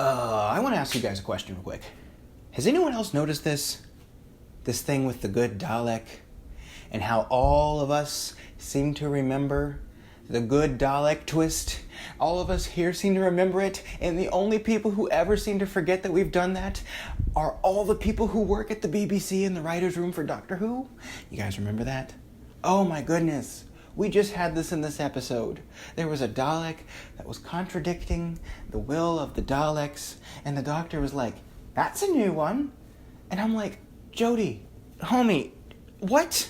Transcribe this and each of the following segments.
I want to ask you guys a question real quick. Has anyone else noticed this thing with the good Dalek? And how all of us seem to remember the good Dalek twist? All of us here seem to remember it, and the only people who ever seem to forget that we've done that are all the people who work at the BBC in the writer's room for Doctor Who. You guys remember that? Oh my goodness. We just had this in this episode. There was a Dalek that was contradicting the will of the Daleks, and the Doctor was like, "That's a new one." And I'm like, "Jody, homie, what?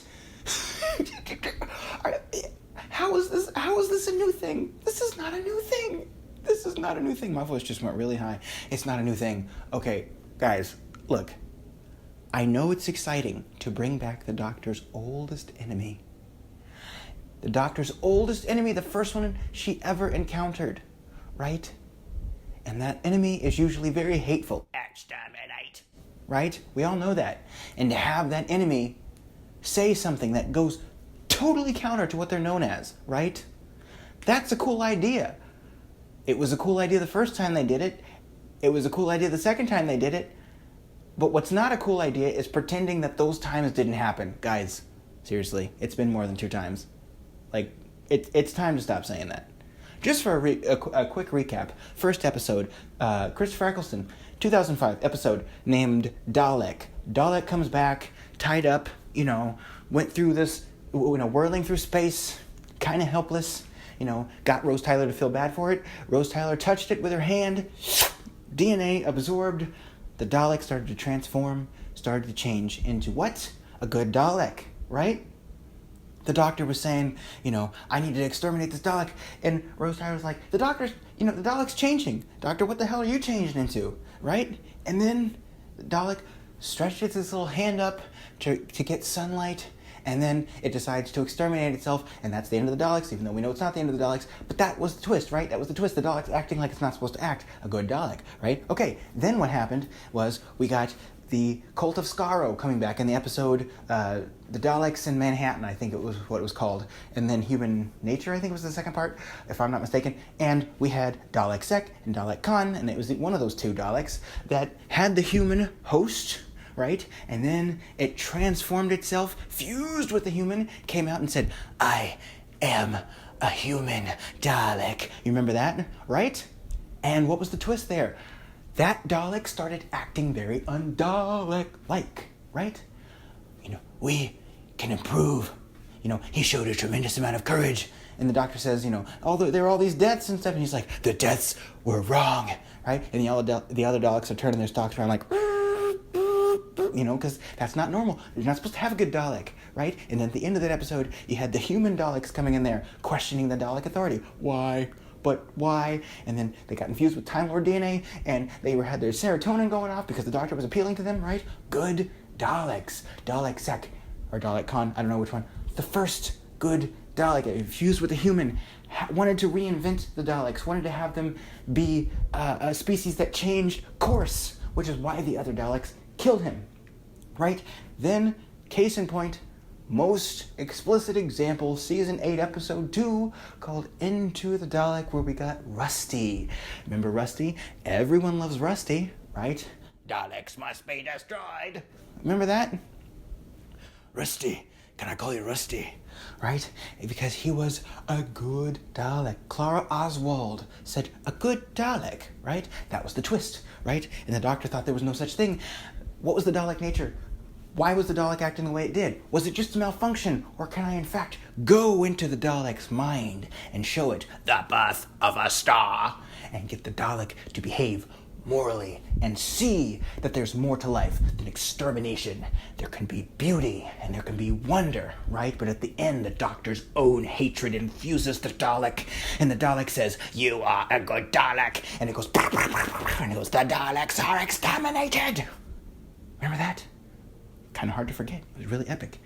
How is this a new thing? This is not a new thing. This is not a new thing." My voice just went really high. It's not a new thing. Okay, guys, look. I know it's exciting to bring back the Doctor's oldest enemy. The Doctor's oldest enemy, the first one she ever encountered, right? And that enemy is usually very hateful. Exterminate. Right? We all know that. And to have that enemy say something that goes totally counter to what they're known as, right? That's a cool idea. It was a cool idea the first time they did it. It was a cool idea the second time they did it. But what's not a cool idea is pretending that those times didn't happen. Guys, seriously, it's been more than 2 times. Like, it's time to stop saying that. Just for a quick recap, first episode, Christopher Eccleston, 2005 episode named Dalek. Dalek comes back, tied up, went through this, whirling through space, kind of helpless, got Rose Tyler to feel bad for it. Rose Tyler touched it with her hand, DNA absorbed, the Dalek started to transform, started to change into what? A good Dalek, right? The Doctor was saying, I need to exterminate this Dalek. And Rose Tyler was like, the Dalek's changing. Doctor, what the hell are you changing into? Right? And then the Dalek stretched its little hand up to get sunlight. And then it decides to exterminate itself. And that's the end of the Daleks, even though we know it's not the end of the Daleks. But that was the twist, right? That was the twist. The Dalek's acting like it's not supposed to act. A good Dalek, right? Okay, then what happened was we got the Cult of Skaro coming back in the episode, The Daleks in Manhattan, I think it was what it was called. And then Human Nature, I think was the second part, if I'm not mistaken. And we had Dalek Sec and Dalek Khan, and it was one of those 2 Daleks that had the human host, right? And then it transformed itself, fused with the human, came out and said, "I am a human Dalek." You remember that, right? And what was the twist there? That Dalek started acting very un-Dalek-like, right? We can improve. He showed a tremendous amount of courage. And the Doctor says, although there were all these deaths and stuff, and he's like, the deaths were wrong, right? And the other Daleks are turning their stalks around like, because that's not normal. You're not supposed to have a good Dalek, right? And then at the end of that episode, you had the human Daleks coming in there, questioning the Dalek authority. Why? But why? And then they got infused with Time Lord DNA, and they had their serotonin going off because the Doctor was appealing to them, right? Good Daleks. Dalek Sec, or Dalek Khan, I don't know which one. The first good Dalek, infused with a human, wanted to reinvent the Daleks, wanted to have them be a species that changed course, which is why the other Daleks killed him, right? Then, case in point, most explicit example, Season 8, Episode 2, called Into the Dalek, where we got Rusty. Remember Rusty? Everyone loves Rusty, right? Daleks must be destroyed. Remember that? Rusty. Can I call you Rusty? Right? Because he was a good Dalek. Clara Oswald said, a good Dalek, right? That was the twist, right? And the Doctor thought there was no such thing. What was the Dalek nature? Why was the Dalek acting the way it did? Was it just a malfunction? Or can I, in fact, go into the Dalek's mind and show it the birth of a star and get the Dalek to behave morally and see that there's more to life than extermination? There can be beauty and there can be wonder, right? But at the end, the Doctor's own hatred infuses the Dalek, and the Dalek says, "You are a good Dalek," and it goes, and it goes, "The Daleks are exterminated." Remember that? Kind of hard to forget. It was really epic.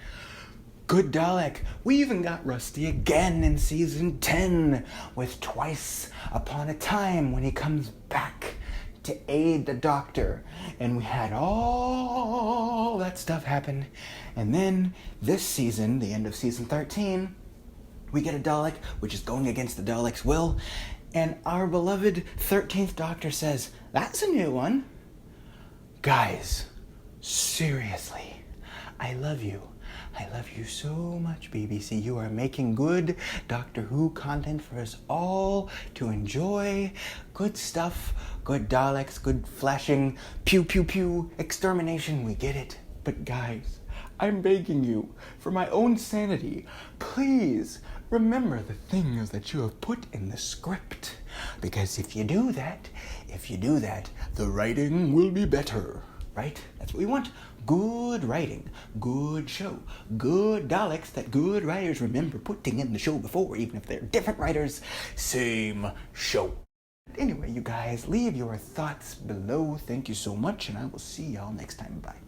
Good Dalek. We even got Rusty again in Season 10 with Twice Upon a Time when he comes back to aid the Doctor. And we had all that stuff happen. And then this season, the end of Season 13, we get a Dalek, which is going against the Dalek's will. And our beloved 13th Doctor says, that's a new one. Guys, seriously, I love you. I love you so much, BBC. You are making good Doctor Who content for us all to enjoy. Good stuff, good Daleks, good flashing, pew pew pew, extermination, we get it. But guys, I'm begging you, for my own sanity, please remember the things that you have put in the script. Because if you do that, the writing will be better. Right? That's what we want. Good writing, good show, good Daleks that good writers remember putting in the show before, even if they're different writers, same show. Anyway, you guys, leave your thoughts below. Thank you so much, and I will see y'all next time. Bye.